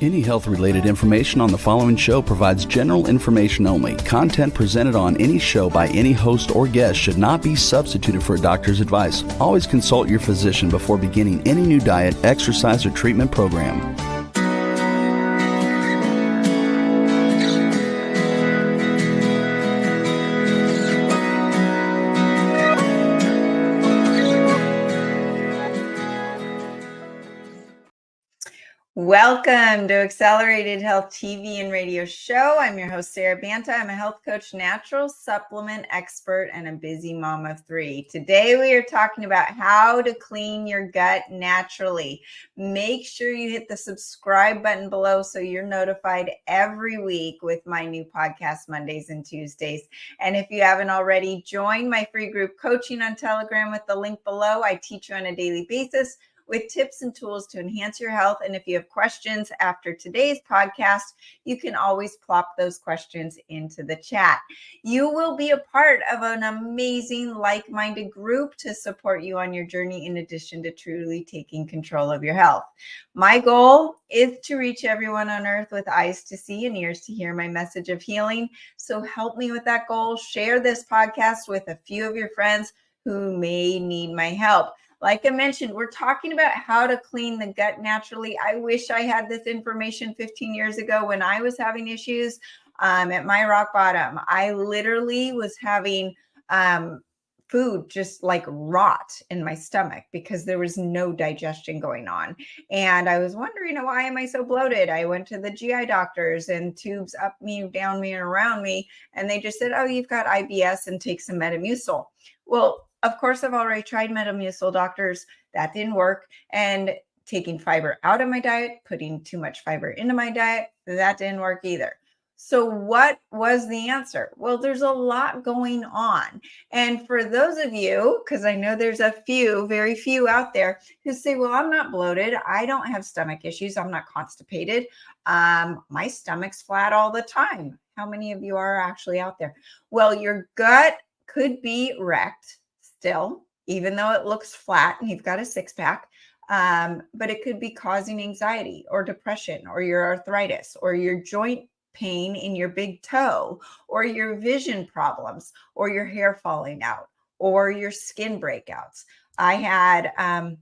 Any health-related information on the following show provides general information only. Content presented on any show by any host or guest should not be substituted for a doctor's advice. Always consult your physician before beginning any new diet, exercise, or treatment program. Welcome to Accelerated Health TV and radio show. I'm your host, Sarah Banta. I'm a health coach, natural supplement expert, and a busy mom of three. Today, we are talking about how to clean your gut naturally. Make sure you hit the subscribe button below so you're notified every week with my new podcast, Mondays and Tuesdays. And if you haven't already, join my free group coaching on Telegram with the link below. I teach you on a daily basis with tips and tools to enhance your health. And if you have questions after today's podcast, you can always plop those questions into the chat. You will be a part of an amazing like-minded group to support you on your journey, in addition to truly taking control of your health. My goal is to reach everyone on earth with eyes to see and ears to hear my message of healing. So help me with that goal. Share this podcast with a few of your friends who may need my help. Like I mentioned, we're talking about how to clean the gut naturally. I wish I had this information 15 years ago when I was having issues at my rock bottom. I literally was having food just like rot in my stomach because there was no digestion going on. And I was wondering, why am I so bloated? I went to the GI doctors and tubes up me, down me, and around me. And they just said, oh, you've got IBS and take some Metamucil. Well, of course, I've already tried Metamucil, doctors. That didn't work. And taking fiber out of my diet, putting too much fiber into my diet, that didn't work either. So what was the answer? Well, there's a lot going on. And for those of you, because I know there's a few, very few out there who say, well, I'm not bloated. I don't have stomach issues. I'm not constipated. My stomach's flat all the time. How many of you are actually out there? Well, your gut could be wrecked still, even though it looks flat and you've got a six-pack, but it could be causing anxiety or depression or your arthritis or your joint pain in your big toe or your vision problems or your hair falling out or your skin breakouts. I had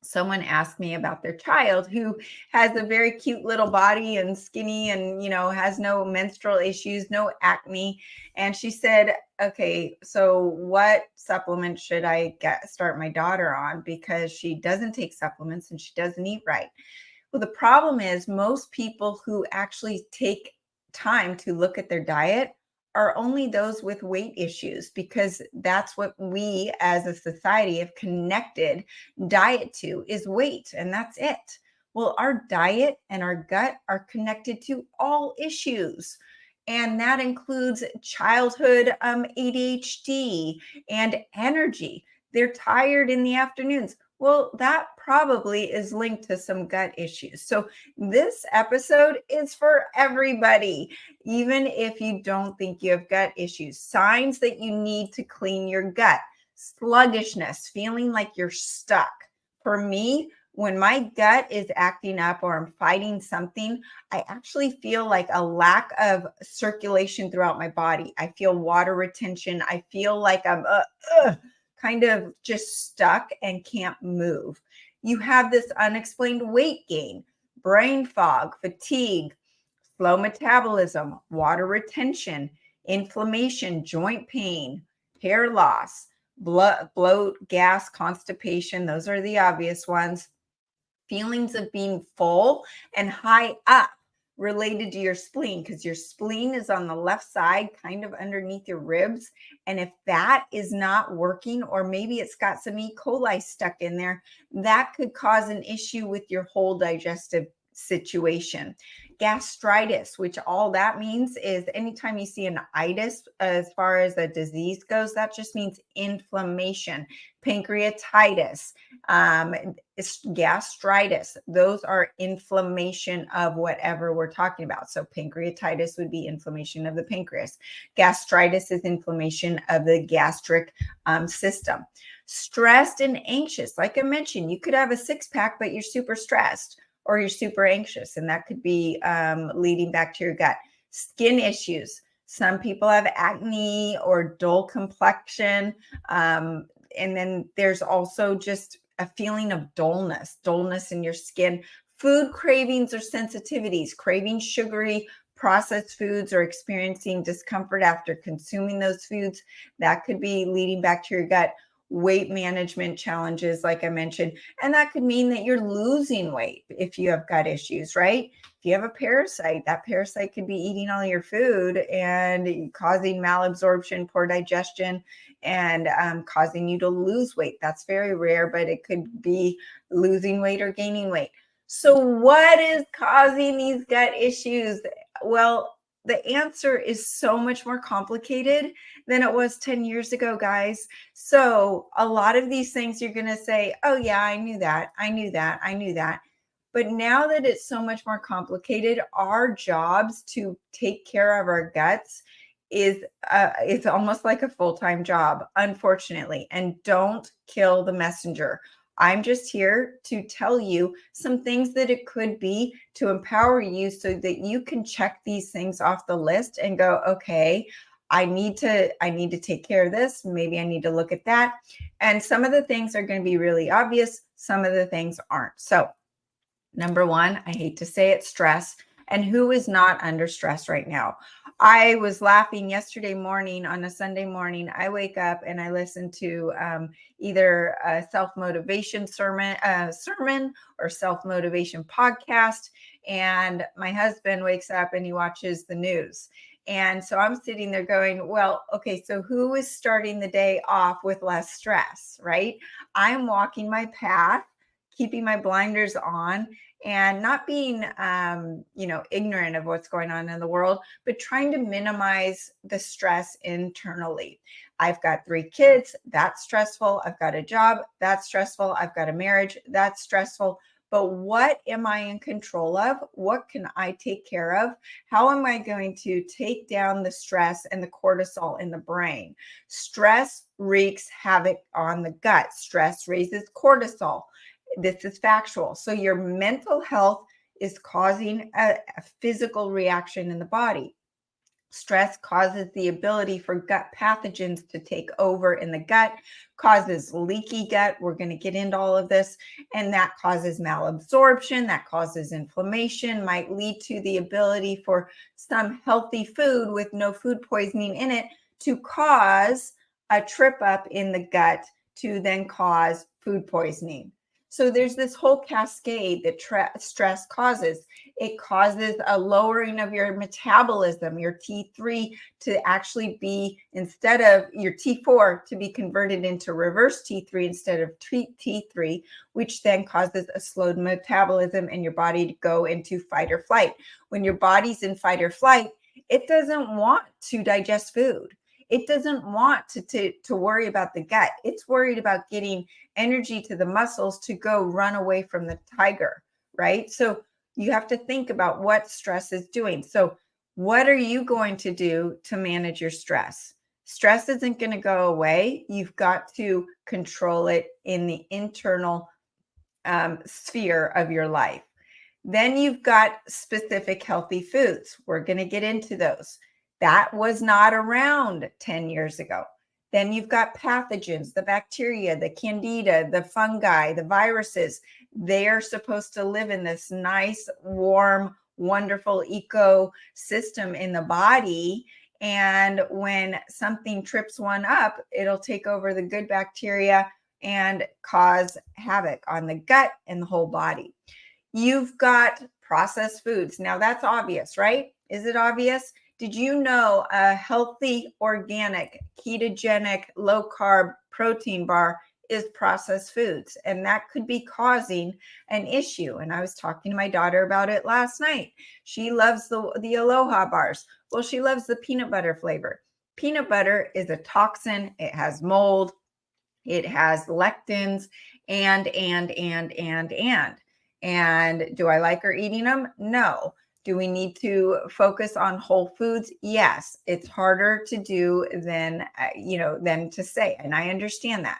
someone asked me about their child who has a very cute little body and skinny and, has no menstrual issues, no acne. And she said, okay, so what supplement should I start my daughter on? Because she doesn't take supplements and she doesn't eat right. Well, the problem is most people who actually take time to look at their diet are only those with weight issues, because that's what we as a society have connected diet to, is weight, and that's it. Well, our diet and our gut are connected to all issues, and that includes childhood ADHD and energy. They're tired in the afternoons. Well, that probably is linked to some gut issues. So this episode is for everybody, even if you don't think you have gut issues. Signs that you need to clean your gut: sluggishness, feeling like you're stuck. For me, when my gut is acting up or I'm fighting something, I actually feel like a lack of circulation throughout my body. I feel water retention. I feel like I'm kind of just stuck and can't move. You have this unexplained weight gain, brain fog, fatigue, slow metabolism, water retention, inflammation, joint pain, hair loss, bloat, gas, constipation. Those are the obvious ones. Feelings of being full and high up, related to your spleen, because your spleen is on the left side, kind of underneath your ribs. And if that is not working, or maybe it's got some E. coli stuck in there, that could cause an issue with your whole digestive situation. Gastritis, which all that means is anytime you see an itis as far as a disease goes, that just means inflammation. Pancreatitis, gastritis, those are inflammation of whatever we're talking about. So pancreatitis would be inflammation of the pancreas. Gastritis is inflammation of the gastric system. Stressed and anxious, like I mentioned, you could have a six-pack, but you're super stressed. or you're super anxious, and that could be leading back to your gut. Skin issues. Some people have acne or dull complexion. And then there's also just a feeling of dullness in your skin. Food cravings or sensitivities, craving sugary processed foods or experiencing discomfort after consuming those foods. That could be leading back to your gut. Weight management challenges, like I mentioned, and that could mean that you're losing weight if you have gut issues, right? If you have a parasite, that parasite could be eating all your food and causing malabsorption, poor digestion, and causing you to lose weight. That's very rare, but it could be losing weight or gaining weight. So what is causing these gut issues? Well, the answer is so much more complicated than it was 10 years ago, guys. So a lot of these things you're going to say, oh yeah, I knew that. But now that it's so much more complicated, our jobs to take care of our guts is it's almost like a full-time job, unfortunately. And don't kill the messenger. I'm just here to tell you some things that it could be to empower you so that you can check these things off the list and go, okay, I need to take care of this. Maybe I need to look at that. And some of the things are going to be really obvious. Some of the things aren't. So number one, I hate to say it, stress. And who is not under stress right now? I was laughing yesterday morning on a Sunday morning. I wake up and I listen to either a self-motivation sermon or self-motivation podcast. And my husband wakes up and he watches the news. And so I'm sitting there going, well, okay, so who is starting the day off with less stress, right? I'm walking my path, keeping my blinders on, and not being, ignorant of what's going on in the world, but trying to minimize the stress internally. I've got 3 kids. That's stressful. I've got a job. That's stressful. I've got a marriage. That's stressful. But what am I in control of? What can I take care of? How am I going to take down the stress and the cortisol in the brain? Stress wreaks havoc on the gut. Stress raises cortisol. This is factual. So your mental health is causing a physical reaction in the body. Stress causes the ability for gut pathogens to take over in the gut, causes leaky gut. We're going to get into all of this. And that causes malabsorption, that causes inflammation, might lead to the ability for some healthy food with no food poisoning in it to cause a trip up in the gut to then cause food poisoning. So there's this whole cascade that stress causes. It causes a lowering of your metabolism, your T3 to actually be, instead of your T4 to be converted into reverse T3 instead of T3, which then causes a slowed metabolism and your body to go into fight or flight. When your body's in fight or flight, it doesn't want to digest food. It doesn't want to worry about the gut. It's worried about getting energy to the muscles to go run away from the tiger, right? So you have to think about what stress is doing. So what are you going to do to manage your stress? Stress isn't going to go away. You've got to control it in the internal sphere of your life. Then you've got specific healthy foods. We're going to get into those. That was not around 10 years ago. Then you've got pathogens, the bacteria, the candida, the fungi, the viruses. They are supposed to live in this nice, warm, wonderful ecosystem in the body. And when something trips one up, it'll take over the good bacteria and cause havoc on the gut and the whole body. You've got processed foods. Now that's obvious, right? Is it obvious? Did you know a healthy, organic, ketogenic, low carb protein bar is processed foods? And that could be causing an issue. And I was talking to my daughter about it last night. She loves the Aloha bars. Well, she loves the peanut butter flavor. Peanut butter is a toxin. It has mold. It has lectins and do I like her eating them? No. Do we need to focus on whole foods? Yes. It's harder to do than to say, and I understand that.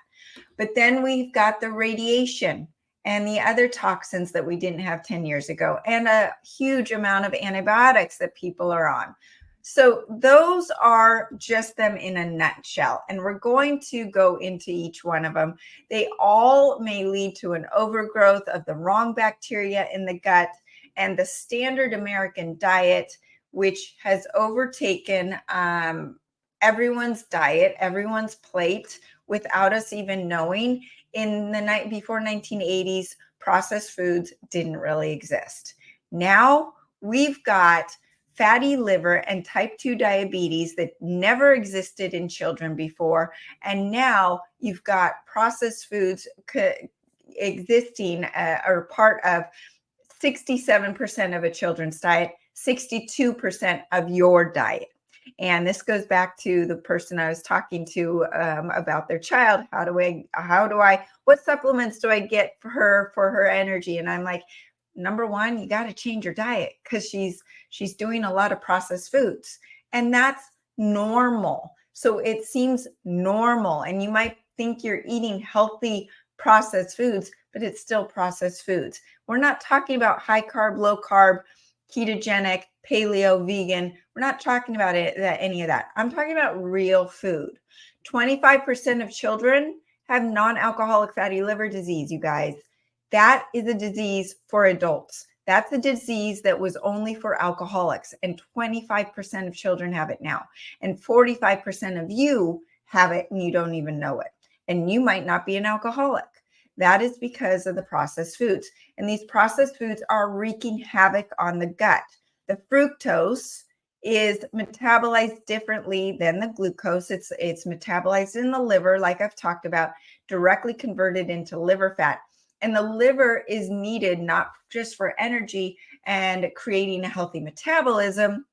But then we've got the radiation, and the other toxins that we didn't have 10 years ago, and a huge amount of antibiotics that people are on. So those are just them in a nutshell, and we're going to go into each one of them. They all may lead to an overgrowth of the wrong bacteria in the gut, and the standard American diet, which has overtaken everyone's diet, everyone's plate, without us even knowing. In the night before 1980s, processed foods didn't really exist. Now we've got fatty liver and type 2 diabetes that never existed in children before. And now you've got processed foods existing or part of 67% of a children's diet, 62% of your diet. And this goes back to the person I was talking to about their child. What supplements do I get for her energy? And I'm like, number one, you got to change your diet, because she's doing a lot of processed foods, and that's normal. So it seems normal, and you might think you're eating healthy processed foods, but it's still processed foods. We're not talking about high carb, low carb, ketogenic, paleo, vegan. We're not talking about any of that. I'm talking about real food. 25% of children have non-alcoholic fatty liver disease, you guys. That is a disease for adults. That's a disease that was only for alcoholics, and 25% of children have it now. And 45% of you have it and you don't even know it. And you might not be an alcoholic. That is because of the processed foods. And these processed foods are wreaking havoc on the gut. The fructose is metabolized differently than the glucose. It's metabolized in the liver, like I've talked about, directly converted into liver fat. And the liver is needed not just for energy and creating a healthy metabolism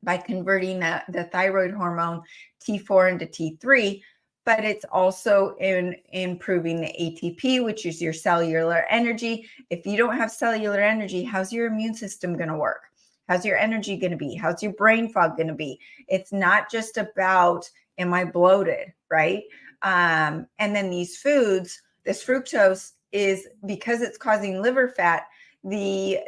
by converting the thyroid hormone T4 into T3, but it's also in improving the ATP, which is your cellular energy. If you don't have cellular energy, how's your immune system going to work? How's your energy going to be? How's your brain fog going to be? It's not just about, am I bloated, right? And then these foods, this fructose is, because it's causing liver fat, the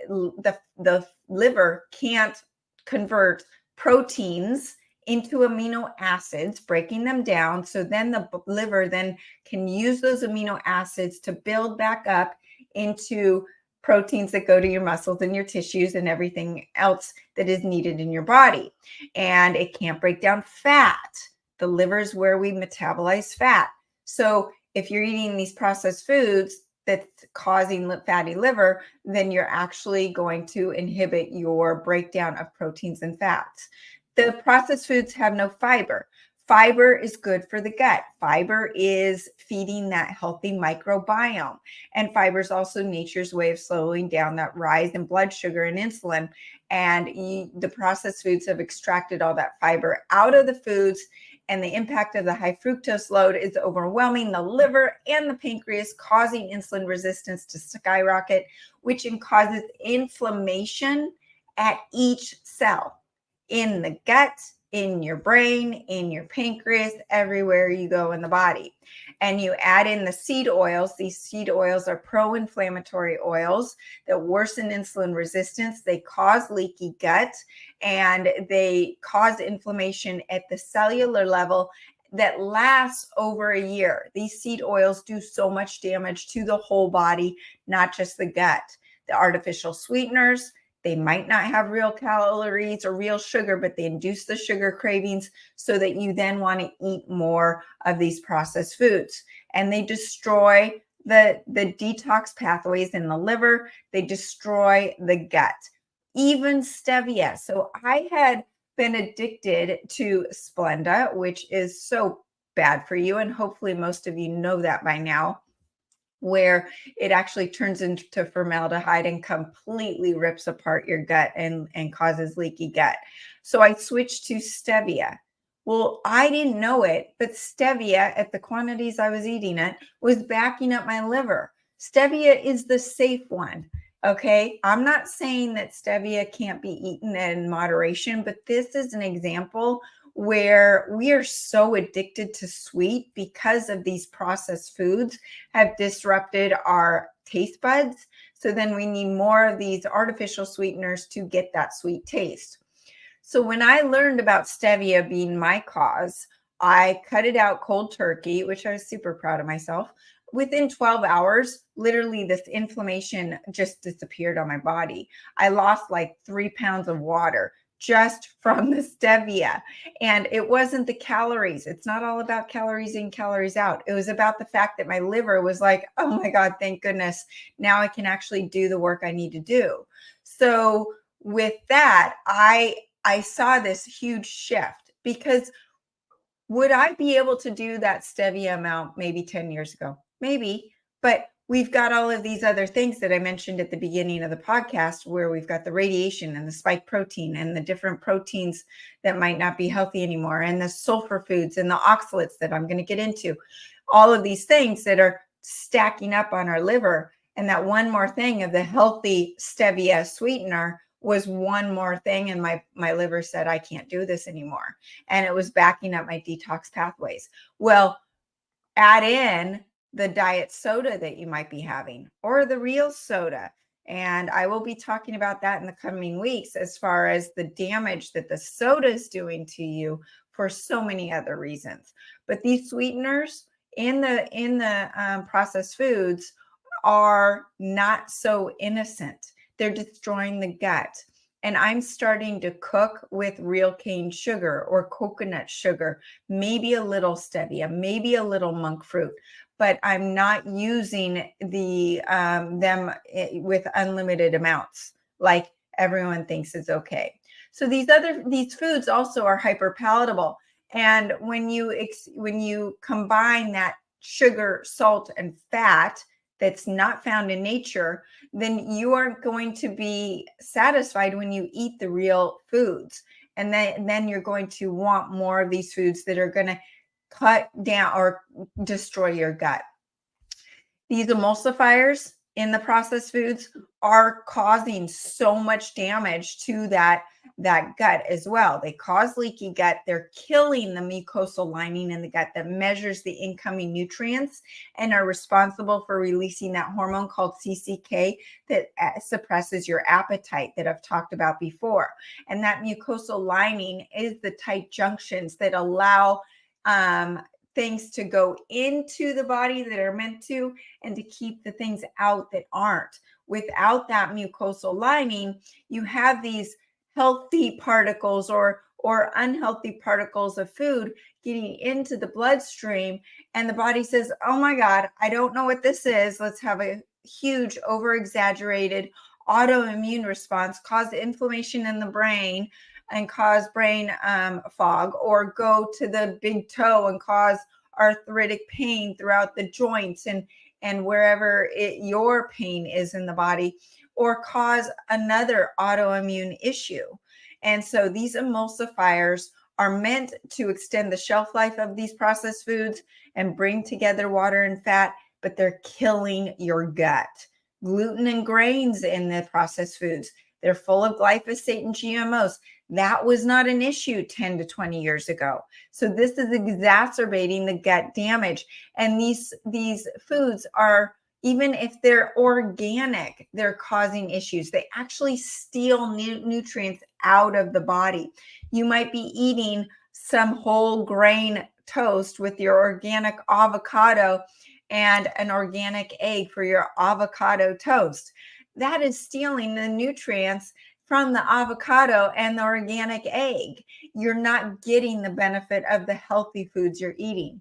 liver can't convert proteins into amino acids, breaking them down. So then the liver then can use those amino acids to build back up into proteins that go to your muscles and your tissues and everything else that is needed in your body. And it can't break down fat. The liver is where we metabolize fat. So if you're eating these processed foods that's causing fatty liver, then you're actually going to inhibit your breakdown of proteins and fats. The processed foods have no fiber. Fiber is good for the gut. Fiber is feeding that healthy microbiome. And fiber is also nature's way of slowing down that rise in blood sugar and insulin. And the processed foods have extracted all that fiber out of the foods. And the impact of the high fructose load is overwhelming the liver and the pancreas, causing insulin resistance to skyrocket, which causes inflammation at each cell, in the gut, in your brain, in your pancreas, everywhere you go in the body. And you add in the seed oils. These seed oils are pro-inflammatory oils that worsen insulin resistance. They cause leaky gut, and they cause inflammation at the cellular level that lasts over a year. These seed oils do so much damage to the whole body, not just the gut. The artificial sweeteners, they might not have real calories or real sugar, but they induce the sugar cravings so that you then want to eat more of these processed foods. And they destroy the detox pathways in the liver. They destroy the gut. Even stevia. So I had been addicted to Splenda, which is so bad for you. And hopefully most of you know that by now, where it actually turns into formaldehyde and completely rips apart your gut and causes leaky gut. So I switched to stevia. Well, I didn't know it, but stevia, at the quantities I was eating it, was backing up my liver. Stevia is the safe one. Okay, I'm not saying that stevia can't be eaten in moderation, but this is an example where we are so addicted to sweet because of these processed foods have disrupted our taste buds. So then we need more of these artificial sweeteners to get that sweet taste. So when I learned about stevia being my cause, I cut it out cold turkey, which I was super proud of myself. Within 12 hours, literally this inflammation just disappeared on my body. I lost like 3 pounds of water just from the stevia. And it wasn't the calories. It's not all about calories in, calories out. It was about the fact that my liver was like, oh my God, thank goodness. Now I can actually do the work I need to do. So with that, I saw this huge shift, because would I be able to do that stevia amount maybe 10 years ago? Maybe, but we've got all of these other things that I mentioned at the beginning of the podcast, where we've got the radiation and the spike protein and the different proteins that might not be healthy anymore, and the sulfur foods and the oxalates that I'm going to get into. All of these things that are stacking up on our liver. And that one more thing of the healthy stevia sweetener was one more thing. And my liver said, I can't do this anymore. And it was backing up my detox pathways. Well, add in the diet soda that you might be having, or the real soda. And I will be talking about that in the coming weeks, as far as the damage that the soda is doing to you for so many other reasons. But these sweeteners in the processed foods are not so innocent. They're destroying the gut. And I'm starting to cook with real cane sugar or coconut sugar, maybe a little stevia, maybe a little monk fruit, but I'm not using them with unlimited amounts like everyone thinks is okay. So these foods also are hyper palatable. And when you combine that sugar, salt, and fat that's not found in nature, then you aren't going to be satisfied when you eat the real foods. And then you're going to want more of these foods that are going to cut down or destroy your gut. These emulsifiers in the processed foods are causing so much damage to that gut as well. They cause leaky gut. They're killing the mucosal lining in the gut that measures the incoming nutrients and are responsible for releasing that hormone called CCK that suppresses your appetite that I've talked about before. And that mucosal lining is the tight junctions that allow things to go into the body that are meant to, and to keep the things out that aren't. Without that mucosal lining, you have these healthy particles or unhealthy particles of food getting into the bloodstream, and the body says, oh my God, I don't know what this is. Let's have a huge over-exaggerated autoimmune response, cause inflammation in the brain and cause brain fog, or go to the big toe and cause arthritic pain throughout the joints and wherever your pain is in the body, or cause another autoimmune issue. And so these emulsifiers are meant to extend the shelf life of these processed foods and bring together water and fat, but they're killing your gut. Gluten and grains in the processed foods, they're full of glyphosate and GMOs. That was not an issue 10 to 20 years ago. So this is exacerbating the gut damage. And these foods are, even if they're organic, they're causing issues. They actually steal nutrients out of the body. You might be eating some whole grain toast with your organic avocado and an organic egg for your avocado toast. That is stealing the nutrients from the avocado and the organic egg. You're not getting the benefit of the healthy foods you're eating.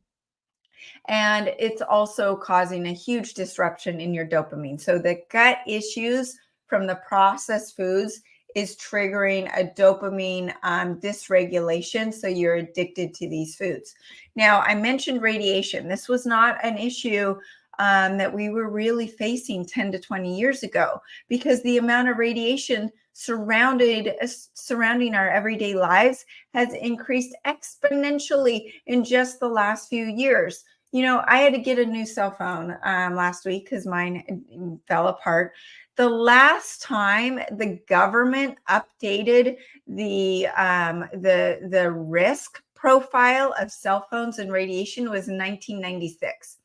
And it's also causing a huge disruption in your dopamine. So the gut issues from the processed foods is triggering a dopamine dysregulation. So you're addicted to these foods. Now, I mentioned radiation. This was not an issue that we were really facing 10 to 20 years ago, because the amount of radiation surrounding our everyday lives has increased exponentially in just the last few years. You know, I had to get a new cell phone last week because mine fell apart. The last time the government updated the risk profile of cell phones and radiation was 1996.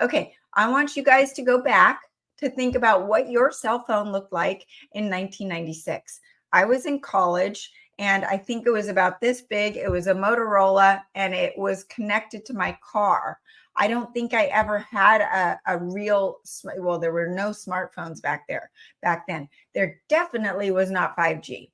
Okay, I want you guys to go back to think about what your cell phone looked like in 1996. I was in college, and I think it was about this big. It was a Motorola, and it was connected to my car. I don't think I ever had a real, well, there were no smartphones back then. There definitely was not 5G.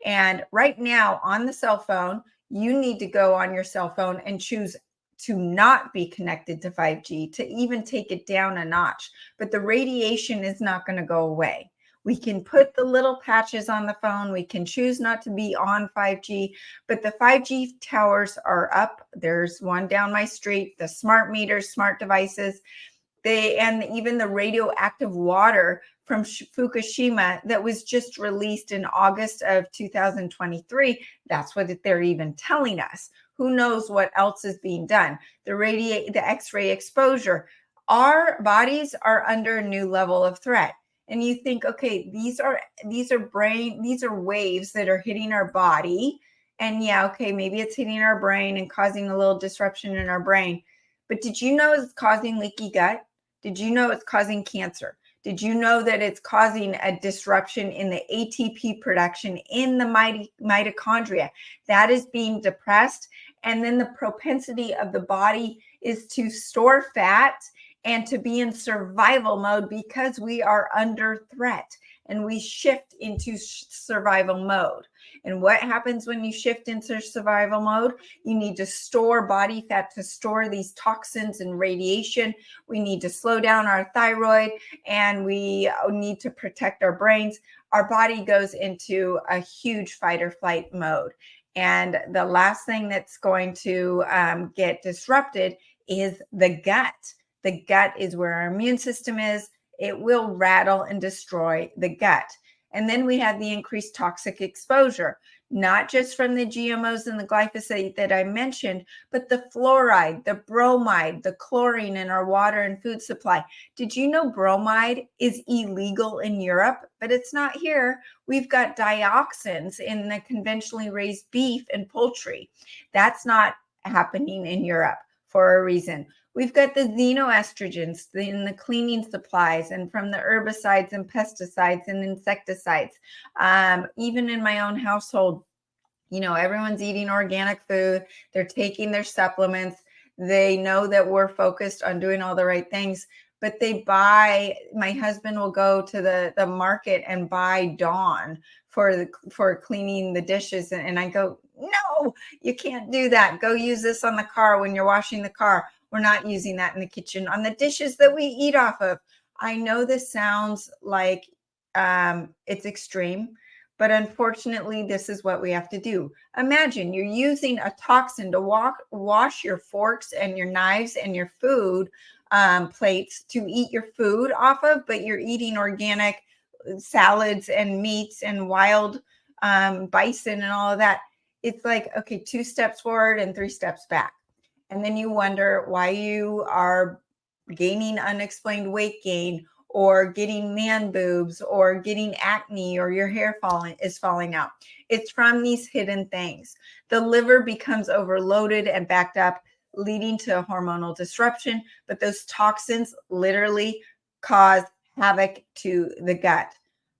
And right now on the cell phone, you need to go on your cell phone and choose to not be connected to 5G, to even take it down a notch. But the radiation is not going to go away. We can put the little patches on the phone. We can choose not to be on 5G, but the 5G towers are up. There's one down my street, the smart meters, smart devices, and even the radioactive water from Fukushima that was just released in August of 2023. That's what they're even telling us. Who knows what else is being done? The X-ray exposure. Our bodies are under a new level of threat. And you think, okay, these are waves that are hitting our body. And yeah, okay, maybe it's hitting our brain and causing a little disruption in our brain. But did you know it's causing leaky gut? Did you know it's causing cancer? Did you know that it's causing a disruption in the ATP production in the mitochondria? That is being depressed. And then the propensity of the body is to store fat and to be in survival mode because we are under threat, and we shift into survival mode. And what happens when you shift into survival mode? You need to store body fat to store these toxins and radiation. We need to slow down our thyroid, and we need to protect our brains. Our body goes into a huge fight or flight mode. And the last thing that's going to get disrupted is the gut. The gut is where our immune system is. It will rattle and destroy the gut. And then we have the increased toxic exposure, not just from the GMOs and the glyphosate that I mentioned, but the fluoride, the bromide, the chlorine in our water and food supply. Did you know bromide is illegal in Europe? But it's not here. We've got dioxins in the conventionally raised beef and poultry. That's not happening in Europe for a reason. We've got the xenoestrogens in the cleaning supplies and from the herbicides and pesticides and insecticides. Even in my own household, everyone's eating organic food. They're taking their supplements. They know that we're focused on doing all the right things, but my husband will go to the market and buy Dawn for cleaning the dishes. And I go, no, you can't do that. Go use this on the car when you're washing the car. We're not using that in the kitchen on the dishes that we eat off of. I know this sounds like it's extreme, but unfortunately, this is what we have to do. Imagine you're using a toxin to wash your forks and your knives and your food plates to eat your food off of, but you're eating organic salads and meats and wild bison and all of that. It's like, okay, 2 steps forward and 3 steps back. And then you wonder why you are gaining unexplained weight gain, or getting man boobs, or getting acne, or your hair is falling out. It's from these hidden things. The liver becomes overloaded and backed up, leading to hormonal disruption. But those toxins literally cause havoc to the gut.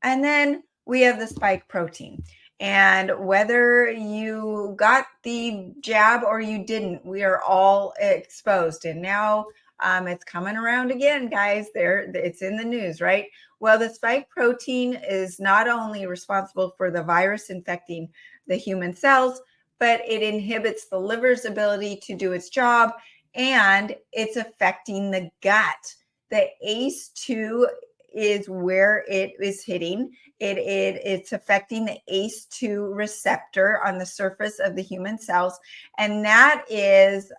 And then we have the spike protein. And whether you got the jab or you didn't, we are all exposed. And now it's coming around again, guys. It's in the news, right? Well, the spike protein is not only responsible for the virus infecting the human cells, but it inhibits the liver's ability to do its job, and it's affecting the gut. The ACE2 is where it is hitting. It's affecting the ACE2 receptor on the surface of the human cells, and that is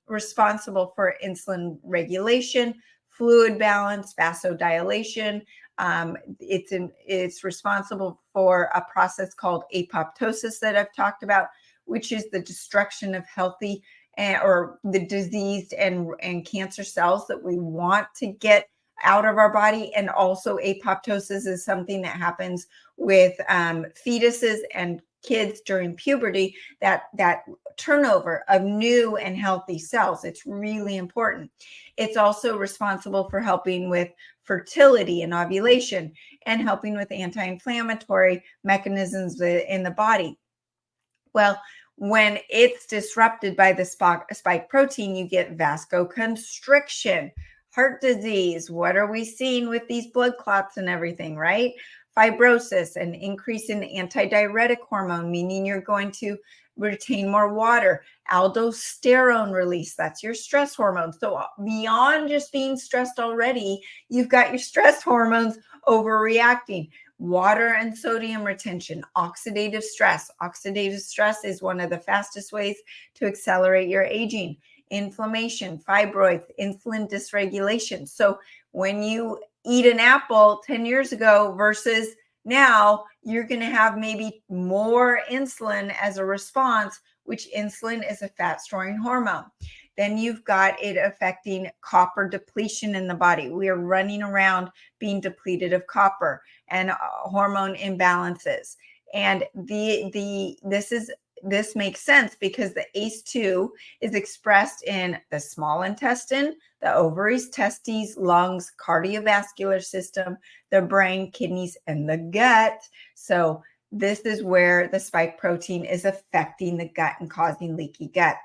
responsible for insulin regulation, fluid balance, vasodilation. It's responsible for a process called apoptosis that I've talked about, which is the destruction of healthy or the diseased and cancer cells that we want to get out of our body. And also apoptosis is something that happens with fetuses and kids during puberty, that turnover of new and healthy cells. It's really important. It's also responsible for helping with fertility and ovulation and helping with anti-inflammatory mechanisms in the body. Well, when it's disrupted by the spike protein, you get vasoconstriction, heart disease. What are we seeing with these blood clots and everything, right? Fibrosis, an increase in antidiuretic hormone, meaning you're going to retain more water. Aldosterone release, that's your stress hormone. So beyond just being stressed already, you've got your stress hormones overreacting. Water and sodium retention, oxidative stress. Oxidative stress is one of the fastest ways to accelerate your aging. Inflammation, fibroids, insulin dysregulation. So when you eat an apple 10 years ago versus now, you're going to have maybe more insulin as a response, which insulin is a fat storing hormone. Then you've got it affecting copper depletion in the body. We are running around being depleted of copper and hormone imbalances. And this makes sense because the ACE2 is expressed in the small intestine, the ovaries, testes, lungs, cardiovascular system, the brain, kidneys, and the gut. So this is where the spike protein is affecting the gut and causing leaky gut.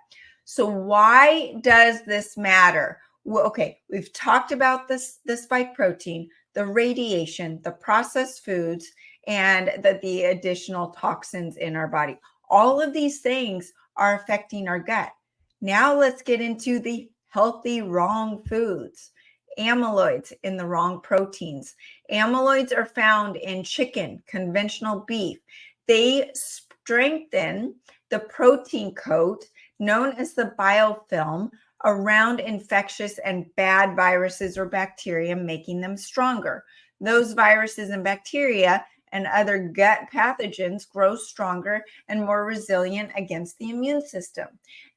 So why does this matter? Well, okay, we've talked about the spike protein, the radiation, the processed foods, and the additional toxins in our body. All of these things are affecting our gut. Now let's get into the healthy wrong foods. Amyloids in the wrong proteins. Amyloids are found in chicken, conventional beef. They strengthen the protein coat known as the biofilm around infectious and bad viruses or bacteria, making them stronger. Those viruses and bacteria and other gut pathogens grow stronger and more resilient against the immune system.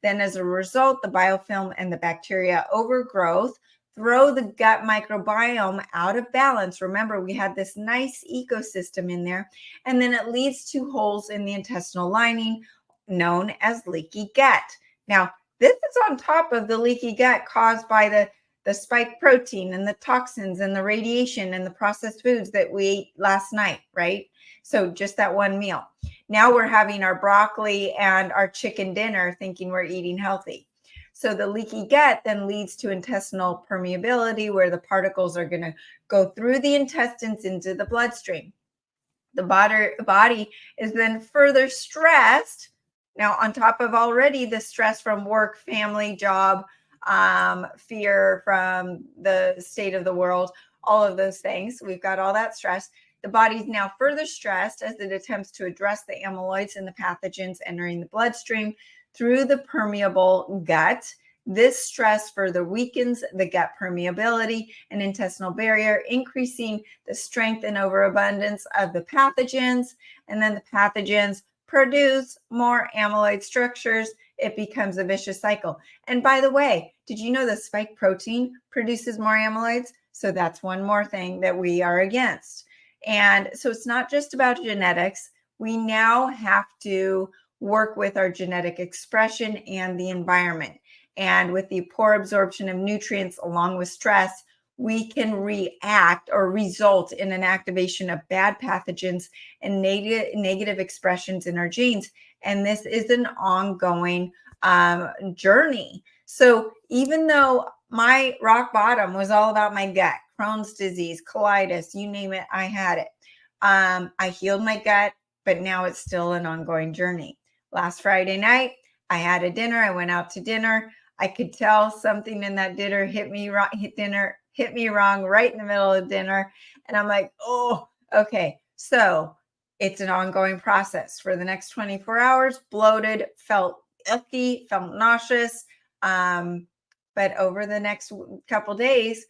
Then as a result, the biofilm and the bacteria overgrowth throw the gut microbiome out of balance. Remember, we had this nice ecosystem in there, and then it leads to holes in the intestinal lining known as leaky gut. Now, this is on top of the leaky gut caused by the spike protein and the toxins and the radiation and the processed foods that we ate last night, right? So just that one meal. Now we're having our broccoli and our chicken dinner thinking we're eating healthy. So the leaky gut then leads to intestinal permeability where the particles are going to go through the intestines into the bloodstream. The body is then further stressed. Now, on top of already the stress from work, family, job, fear from the state of the world, all of those things, we've got all that stress. The body's now further stressed as it attempts to address the amyloids and the pathogens entering the bloodstream through the permeable gut. This stress further weakens the gut permeability and intestinal barrier, increasing the strength and overabundance of the pathogens. And then the pathogens produce more amyloid structures. It becomes a vicious cycle. And by the way, did you know the spike protein produces more amyloids? So that's one more thing that we are against. And so it's not just about genetics. We now have to work with our genetic expression and the environment. And with the poor absorption of nutrients along with stress, we can react or result in an activation of bad pathogens and negative expressions in our genes. And this is an ongoing journey. So even though my rock bottom was all about my gut, Crohn's disease, colitis, you name it, I had it. I healed my gut, but now it's still an ongoing journey. Last Friday night, I had a dinner. I went out to dinner. I could tell something in that dinner hit me wrong right in the middle of dinner. And I'm like, oh, okay. So it's an ongoing process for the next 24 hours, bloated, felt icky, felt nauseous. But over the next couple days,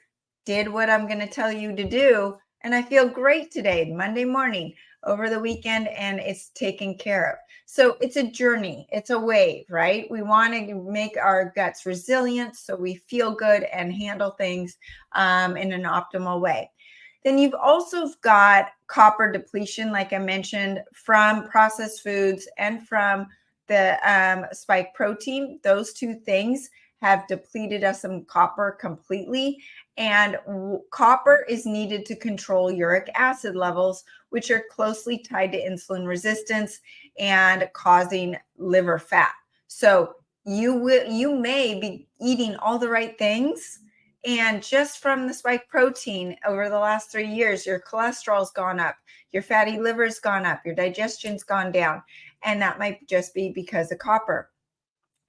did what I'm going to tell you to do. And I feel great today, Monday morning, over the weekend, and it's taken care of. So it's a journey. It's a wave, right? We want to make our guts resilient so we feel good and handle things in an optimal way. Then you've also got copper depletion, like I mentioned, from processed foods and from the spike protein. Those two things have depleted us in copper completely. And copper is needed to control uric acid levels, which are closely tied to insulin resistance and causing liver fat. So you may be eating all the right things, and just from the spike protein over the last 3 years, your cholesterol's gone up, your fatty liver's gone up, your digestion's gone down, and that might just be because of copper.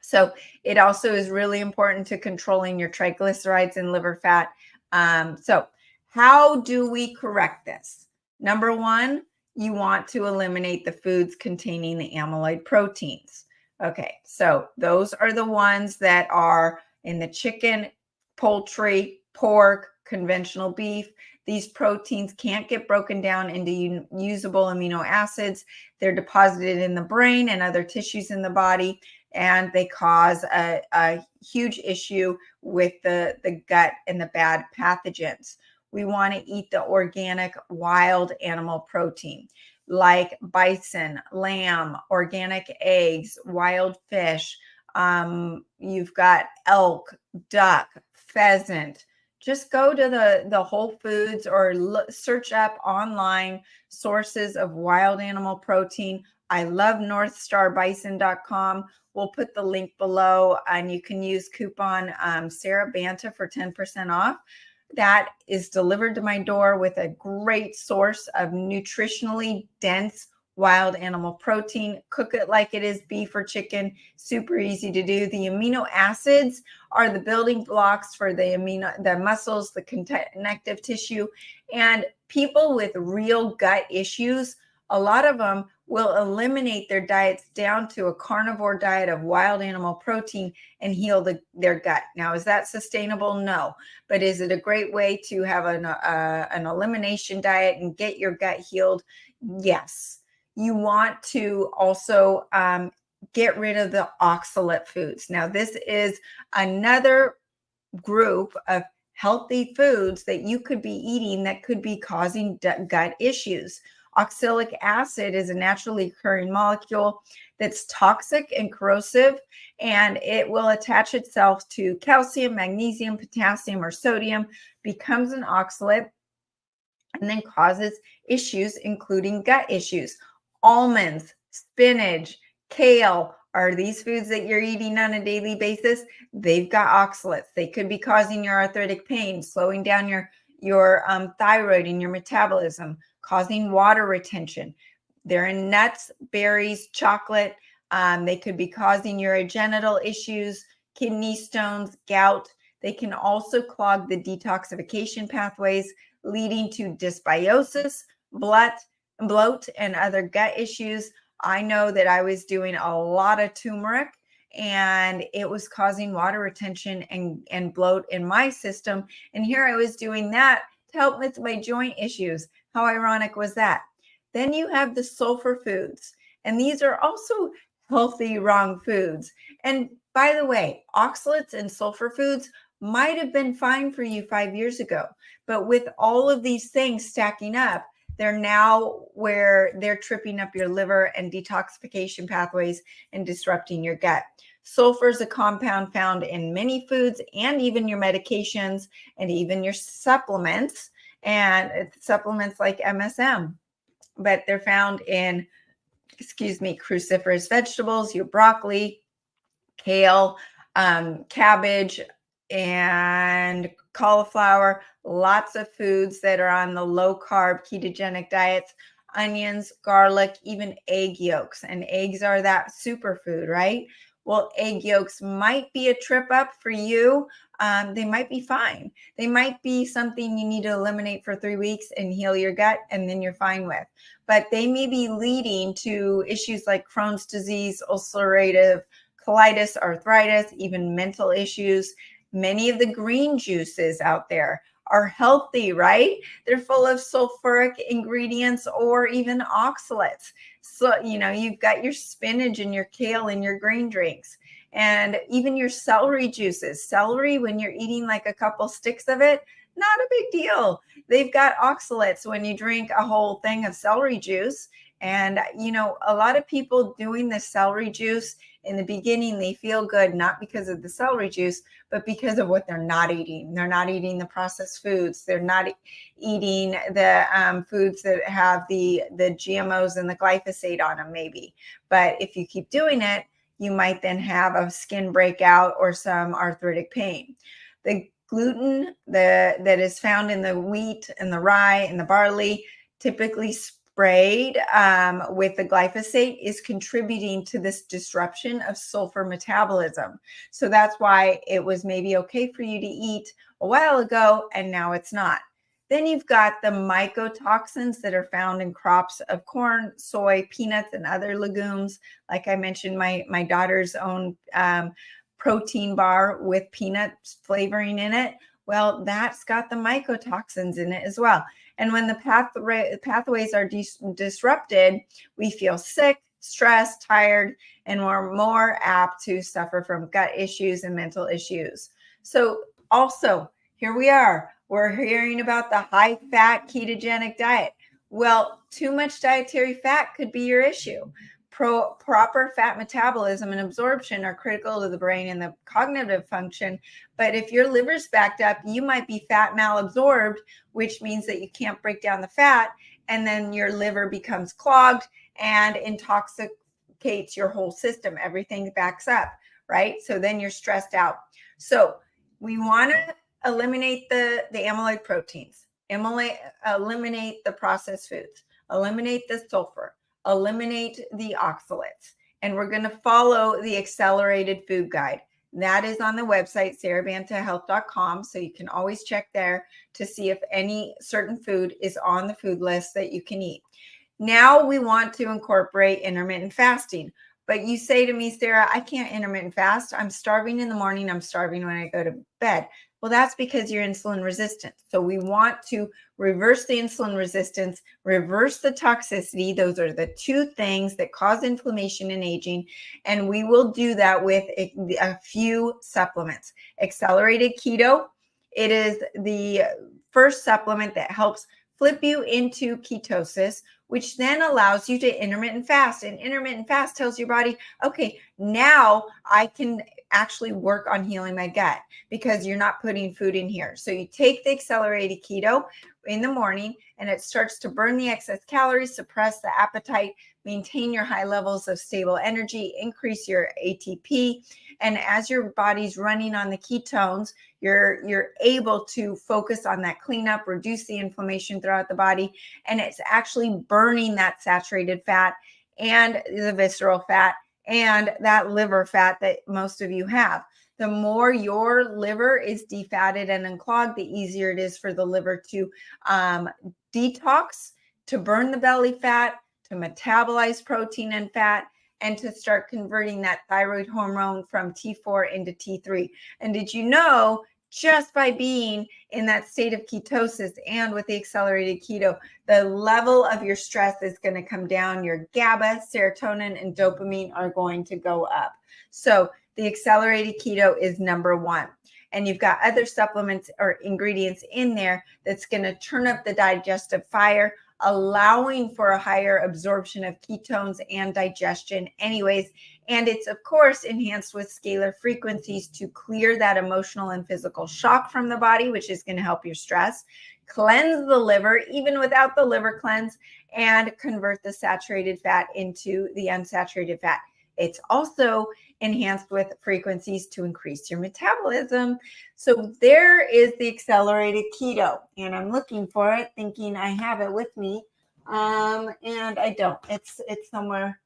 So it also is really important to controlling your triglycerides and liver fat. So how do we correct this? Number one, you want to eliminate the foods containing the amyloid proteins. Okay, so those are the ones that are in the chicken, poultry, pork, conventional beef. These proteins can't get broken down into usable amino acids. They're deposited in the brain and other tissues in the body, and they cause a huge issue with the gut and the bad pathogens. We want to eat the organic wild animal protein like bison, lamb, organic eggs, wild fish. You've got elk, duck, pheasant. Just go to the Whole Foods or search up online sources of wild animal protein. I love northstarbison.com. We'll put the link below, and you can use coupon Sarah Banta for 10% off. That is delivered to my door with a great source of nutritionally dense wild animal protein. Cook it like it is beef or chicken. Super easy to do. The amino acids are the building blocks for the muscles, the connective tissue, and people with real gut issues, a lot of them will eliminate their diets down to a carnivore diet of wild animal protein and heal their gut. Now, is that sustainable? No. But is it a great way to have an elimination diet and get your gut healed? Yes. You want to also get rid of the oxalate foods. Now, this is another group of healthy foods that you could be eating that could be causing gut issues. Oxalic acid is a naturally occurring molecule that's toxic and corrosive, and it will attach itself to calcium, magnesium, potassium, or sodium, becomes an oxalate, and then causes issues, including gut issues. Almonds, spinach, kale are these foods that you're eating on a daily basis. They've got oxalates. They could be causing your arthritic pain, slowing down your thyroid and your metabolism, causing water retention. They're in nuts, berries, chocolate. They could be causing urogenital issues, kidney stones, gout. They can also clog the detoxification pathways, leading to dysbiosis, bloat, and other gut issues. I know that I was doing a lot of turmeric, and it was causing water retention and bloat in my system. And here I was doing that to help with my joint issues. How ironic was that? Then you have the sulfur foods, and these are also healthy wrong foods. And by the way, oxalates and sulfur foods might have been fine for you 5 years ago, but with all of these things stacking up, they're now where they're tripping up your liver and detoxification pathways and disrupting your gut. Sulfur is a compound found in many foods and even your medications and even your supplements, and supplements like MSM, but they're found in, cruciferous vegetables, your broccoli, kale, cabbage, and cauliflower, lots of foods that are on the low carb ketogenic diets, onions, garlic, even egg yolks. And eggs are that superfood, right? Well, egg yolks might be a trip up for you. They might be fine. They might be something you need to eliminate for 3 weeks and heal your gut, and then you're fine with. But they may be leading to issues like Crohn's disease, ulcerative colitis, arthritis, even mental issues. Many of the green juices out there are healthy, right? They're full of sulfuric ingredients or even oxalates. So, you've got your spinach and your kale in your green drinks, and even your celery juices. Celery, when you're eating like a couple sticks of it, Not a big deal. They've got oxalates when you drink a whole thing of celery juice. And, a lot of people doing the celery juice in the beginning, they feel good, not because of the celery juice, but because of what they're not eating. They're not eating the processed foods. They're not eating the foods that have the GMOs and the glyphosate on them, maybe. But if you keep doing it, you might then have a skin breakout or some arthritic pain. The gluten that is found in the wheat and the rye and the barley, typically sprayed with the glyphosate, is contributing to this disruption of sulfur metabolism. So that's why it was maybe okay for you to eat a while ago and now it's not. Then you've got the mycotoxins that are found in crops of corn, soy, peanuts, and other legumes. Like I mentioned, my daughter's own protein bar with peanut flavoring in it. Well, that's got the mycotoxins in it as well. And when the pathways are disrupted, we feel sick, stressed, tired, and we're more apt to suffer from gut issues and mental issues. So also, here we are. We're hearing about the high-fat ketogenic diet. Well, too much dietary fat could be your issue. Proper fat metabolism and absorption are critical to the brain and the cognitive function. But if your liver's backed up, you might be fat malabsorbed, which means that you can't break down the fat. And then your liver becomes clogged and intoxicates your whole system. Everything backs up, right? So then you're stressed out. So we want to eliminate the amyloid proteins, eliminate the processed foods, eliminate the sulfur, eliminate the oxalates. And we're going to follow the accelerated food guide. That is on the website, sarahbantahealth.com. So you can always check there to see if any certain food is on the food list that you can eat. Now we want to incorporate intermittent fasting. But you say to me, Sarah, I can't intermittent fast. I'm starving in the morning. I'm starving when I go to bed. Well, that's because you're insulin resistant. So we want to reverse the insulin resistance, reverse the toxicity. Those are the two things that cause inflammation and aging. And we will do that with a few supplements. Accelerated keto. It is the first supplement that helps flip you into ketosis, which then allows you to intermittent fast. And intermittent fast tells your body, okay, now I can actually work on healing my gut because you're not putting food in here. So you take the accelerated keto in the morning and it starts to burn the excess calories, suppress the appetite, maintain your high levels of stable energy, increase your ATP. And as your body's running on the ketones, you're able to focus on that cleanup, reduce the inflammation throughout the body. And it's actually burning that saturated fat and the visceral fat and that liver fat that most of you have. The more your liver is defatted and unclogged, the easier it is for the liver to detox, to burn the belly fat, to metabolize protein and fat, and to start converting that thyroid hormone from T4 into T3. And did you know, just by being in that state of ketosis and with the accelerated keto, the level of your stress is going to come down. Your GABA, serotonin, and dopamine are going to go up. So the accelerated keto is number one. And you've got other supplements or ingredients in there that's going to turn up the digestive fire, allowing for a higher absorption of ketones and digestion anyways. And it's, of course, enhanced with scalar frequencies to clear that emotional and physical shock from the body, which is going to help your stress, cleanse the liver, even without the liver cleanse, and convert the saturated fat into the unsaturated fat. It's also enhanced with frequencies to increase your metabolism. So there is the accelerated keto. And I'm looking for it, thinking I have it with me. And I don't. It's somewhere.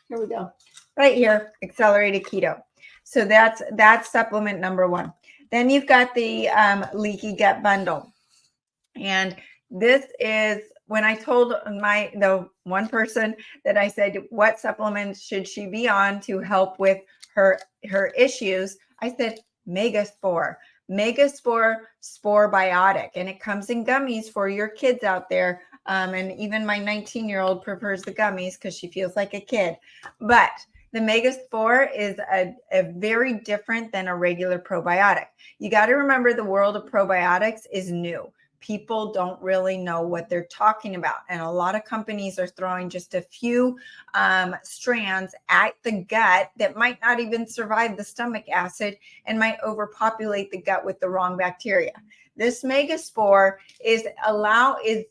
Here we go. Right here, accelerated keto. So that's supplement number one. Then you've got the leaky gut bundle. And this is when I told the one person that I said, what supplements should she be on to help with her issues? I said, Megaspore Spore Biotic. And it comes in gummies for your kids out there. And even my 19-year-old prefers the gummies because she feels like a kid. But The Megaspore is a very different than a regular probiotic. You got to remember the world of probiotics is new. People don't really know what they're talking about. And a lot of companies are throwing just a few strands at the gut that might not even survive the stomach acid and might overpopulate the gut with the wrong bacteria. This Megaspore is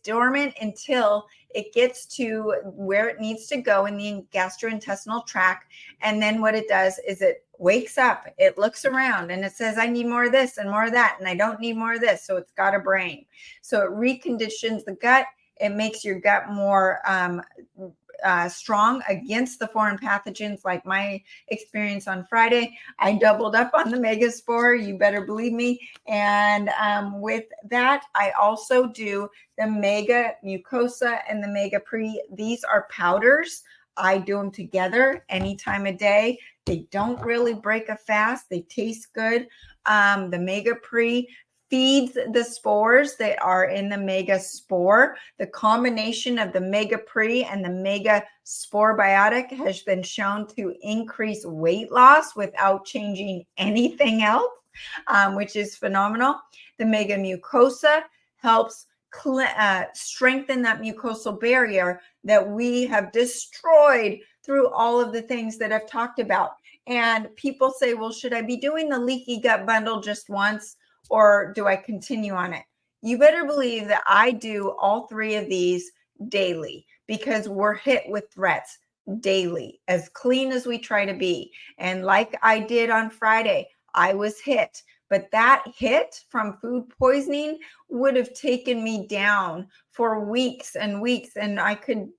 dormant until it gets to where it needs to go in the gastrointestinal tract. And then what it does is it wakes up, it looks around, and it says, I need more of this and more of that, and I don't need more of this. So it's got a brain. So it reconditions the gut. It makes your gut more strong against the foreign pathogens. Like my experience on Friday, I doubled up on the Megaspore, you better believe me. And with that, I also do the Mega Mucosa and the Mega Pre. These are powders. I do them together any time of day. They don't really break a fast. They taste good. The Mega Pre feeds the spores that are in the Megaspore. The combination of the Mega Pre and the Megaspore biotic has been shown to increase weight loss without changing anything else, which is phenomenal. The Mega Mucosa helps strengthen that mucosal barrier that we have destroyed through all of the things that I've talked about. And people say, well, should I be doing the leaky gut bundle just once, or do I continue on it? You better believe that I do all three of these daily, because we're hit with threats daily, as clean as we try to be. And like I did on Friday, I was hit. But that hit from food poisoning would have taken me down for weeks and weeks. And I could,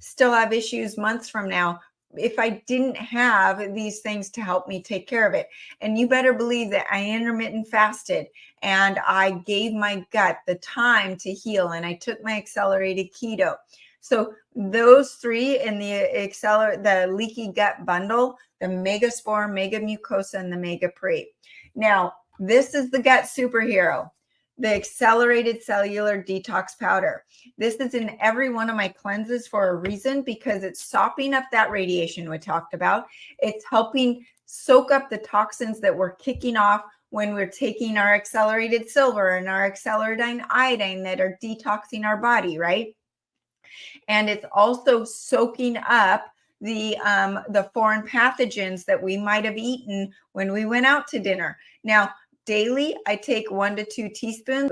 still have issues months from now if I didn't have these things to help me take care of it. And you better believe that I intermittent fasted and I gave my gut the time to heal, and I took my accelerated keto. So those three in the leaky gut bundle, the Megaspore, Mega Mucosa, and the Mega Pre. Now, this is the gut superhero, the accelerated cellular detox powder. This is in every one of my cleanses for a reason, because it's sopping up that radiation we talked about. It's helping soak up the toxins that we're kicking off when we're taking our accelerated silver and our accelerated iodine that are detoxing our body, right? And it's also soaking up the foreign pathogens that we might have eaten when we went out to dinner. Now, daily, I take 1 to 2 teaspoons.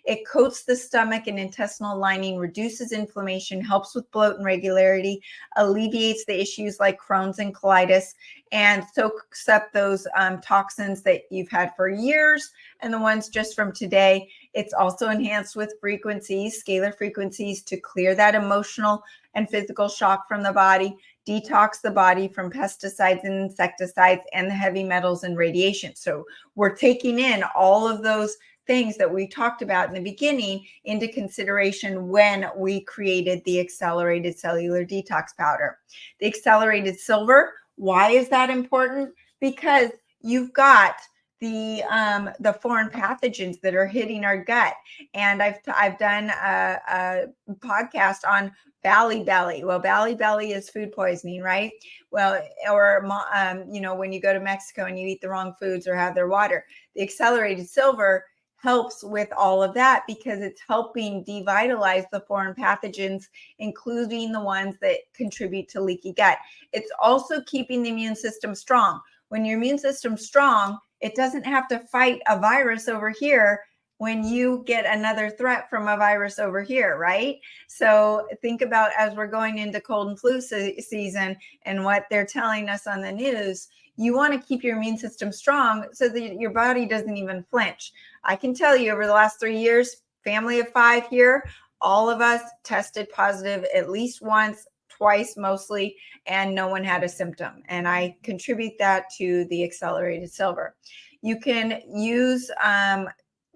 It coats the stomach and intestinal lining, reduces inflammation, helps with bloat and regularity, alleviates the issues like Crohn's and colitis, and soaks up those toxins that you've had for years and the ones just from today. It's also enhanced with frequencies, scalar frequencies, to clear that emotional and physical shock from the body, detox the body from pesticides and insecticides and the heavy metals and radiation. So we're taking in all of those things that we talked about in the beginning into consideration when we created the accelerated cellular detox powder. The accelerated silver, why is that important? Because you've got the foreign pathogens that are hitting our gut. And I've done a podcast on Valley Belly. Well, Valley Belly is food poisoning, right? Well, or when you go to Mexico and you eat the wrong foods or have their water. The accelerated silver helps with all of that because it's helping devitalize the foreign pathogens, including the ones that contribute to leaky gut. It's also keeping the immune system strong. When your immune system's strong, it doesn't have to fight a virus over here when you get another threat from a virus over here, right? So think about, as we're going into cold and flu season and what they're telling us on the news, you want to keep your immune system strong so that your body doesn't even flinch. I can tell you, over the last 3 years, family of 5 here, all of us tested positive at least once, twice mostly, and no one had a symptom. And I contribute that to the accelerated silver. You can use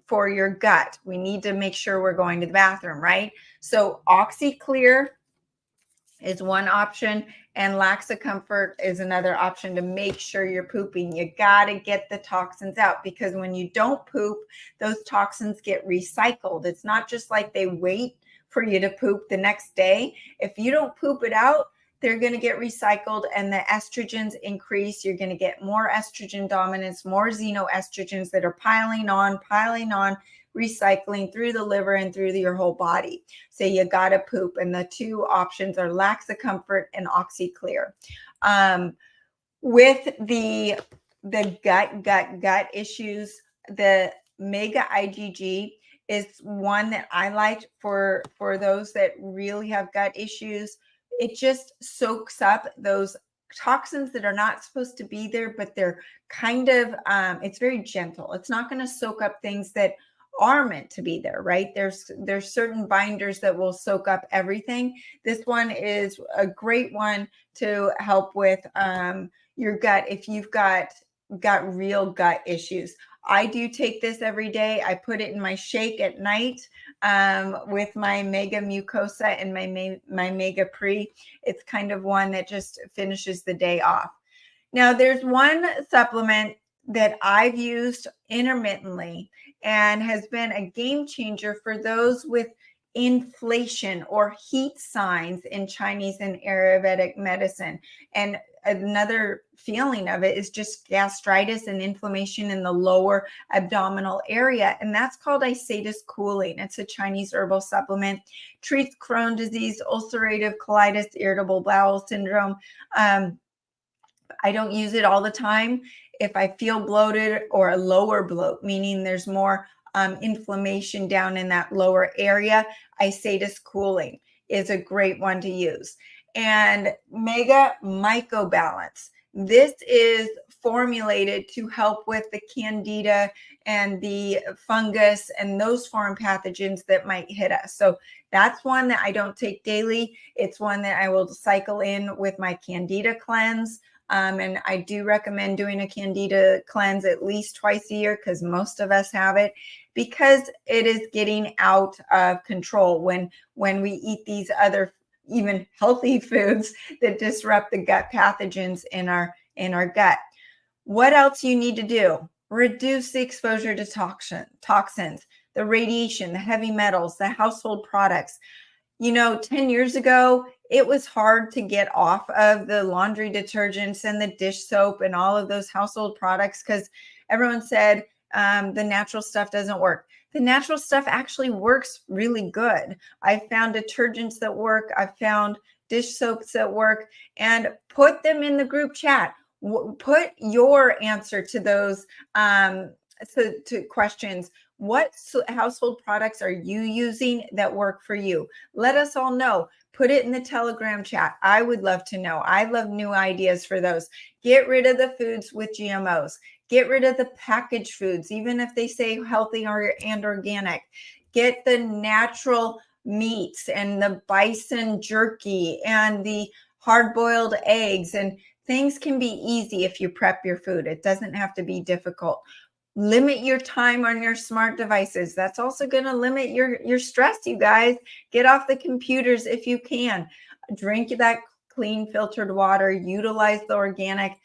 for your gut. We need to make sure we're going to the bathroom, right? So OxyClear is one option, and Laxacomfort is another option to make sure you're pooping. You got to get the toxins out, because when you don't poop, those toxins get recycled. It's not just like they wait for you to poop the next day. If you don't poop it out, they're going to get recycled and the estrogens increase. You're going to get more estrogen dominance, more xenoestrogens that are piling on, recycling through the liver and through your whole body. So you got to poop. And the two options are Laxa Comfort and OxyClear. With the gut issues, the Mega IgG is one that I like for those that really have gut issues. It just soaks up those toxins that are not supposed to be there, but they're kind of, it's very gentle. It's not going to soak up things that are meant to be there, right? There's certain binders that will soak up everything. This one is a great one to help with your gut if you've got real gut issues. I do take this every day. I put it in my shake at night with my Mega Mucosa and my Mega Pre. It's kind of one that just finishes the day off. Now, there's one supplement that I've used intermittently and has been a game changer for those with inflation or heat signs in Chinese and Ayurvedic medicine. And another feeling of it is just gastritis and inflammation in the lower abdominal area. And that's called Isatus Cooling. It's a Chinese herbal supplement, treats Crohn's disease, ulcerative colitis, irritable bowel syndrome. I don't use it all the time. If I feel bloated or a lower bloat, meaning there's more inflammation down in that lower area, Isatus Cooling is a great one to use. And Mega Myco Balance. This is formulated to help with the candida and the fungus and those foreign pathogens that might hit us. So that's one that I don't take daily. It's one that I will cycle in with my candida cleanse. And I do recommend doing a candida cleanse at least twice a year because most of us have it, because it is getting out of control when we eat these other even healthy foods that disrupt the gut pathogens in our gut. What else you need to do? Reduce the exposure to toxins, the radiation, the heavy metals, the household products. 10 years ago, it was hard to get off of the laundry detergents and the dish soap and all of those household products because everyone said the natural stuff doesn't work. The natural stuff actually works really good. I found detergents that work. I found dish soaps that work, and put them in the group chat. Put your answer to those to questions. What household products are you using that work for you? Let us all know. Put it in the Telegram chat. I would love to know. I love new ideas for those. Get rid of the foods with GMOs. Get rid of the packaged foods, even if they say healthy and organic. Get the natural meats and the bison jerky and the hard-boiled eggs. And things can be easy if you prep your food. It doesn't have to be difficult. Limit your time on your smart devices. That's also going to limit your stress, you guys. Get off the computers if you can. Drink that clean filtered water. Utilize the organic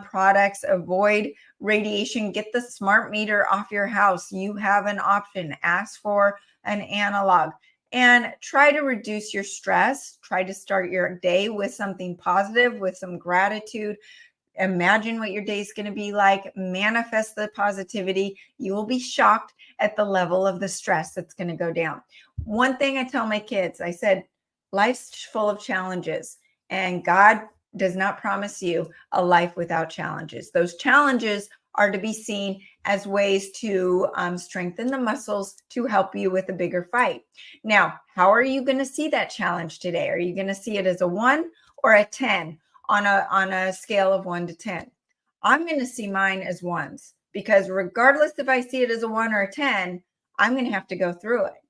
products. Avoid radiation. Get the smart meter off your house. You have an option. Ask for an analog. And try to reduce your stress. Try to start your day with something positive, with some gratitude. Imagine what your day is going to be like. Manifest the positivity. You will be shocked at the level of the stress that's going to go down. One thing I tell my kids, I said, life's full of challenges, and God does not promise you a life without challenges. Those challenges are to be seen as ways to strengthen the muscles to help you with a bigger fight. Now, how are you going to see that challenge today? Are you going to see it as a 1 or a 10? On a scale of 1 to 10. I'm going to see mine as 1s, because regardless if I see it as a 1 or a 10, I'm going to have to go through it.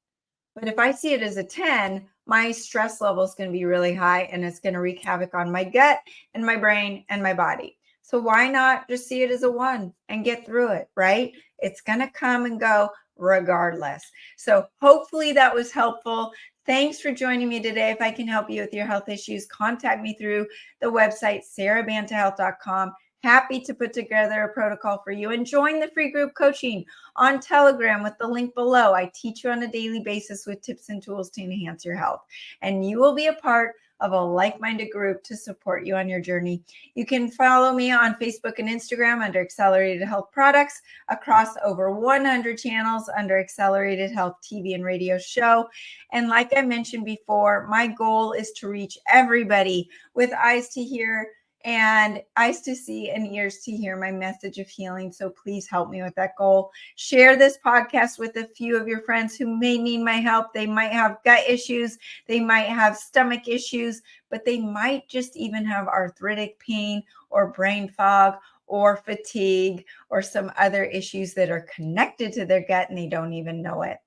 But if I see it as a 10, my stress level is going to be really high, and it's going to wreak havoc on my gut and my brain and my body. So why not just see it as a 1 and get through it, right? It's going to come and go regardless. So hopefully that was helpful. Thanks for joining me today. If I can help you with your health issues, contact me through the website, sarahbantahealth.com. Happy to put together a protocol for you, and join the free group coaching on Telegram with the link below. I teach you on a daily basis with tips and tools to enhance your health, and you will be a part of a like-minded group to support you on your journey. You can follow me on Facebook and Instagram under Accelerated Health Products, across over 100 channels under Accelerated Health TV and Radio Show. And like I mentioned before, my goal is to reach everybody with eyes to hear and eyes to see and ears to hear my message of healing. So please help me with that goal. Share this podcast with a few of your friends who may need my help. They might have gut issues. They might have stomach issues, but they might just even have arthritic pain or brain fog or fatigue or some other issues that are connected to their gut and they don't even know it.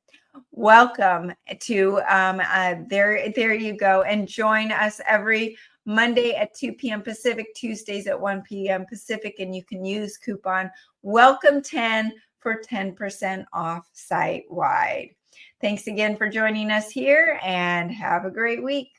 Welcome to there you go, and join us every Monday at 2 p.m. Pacific, Tuesdays at 1 p.m. Pacific, and you can use coupon WELCOME10 for 10% off site-wide. Thanks again for joining us here, and have a great week.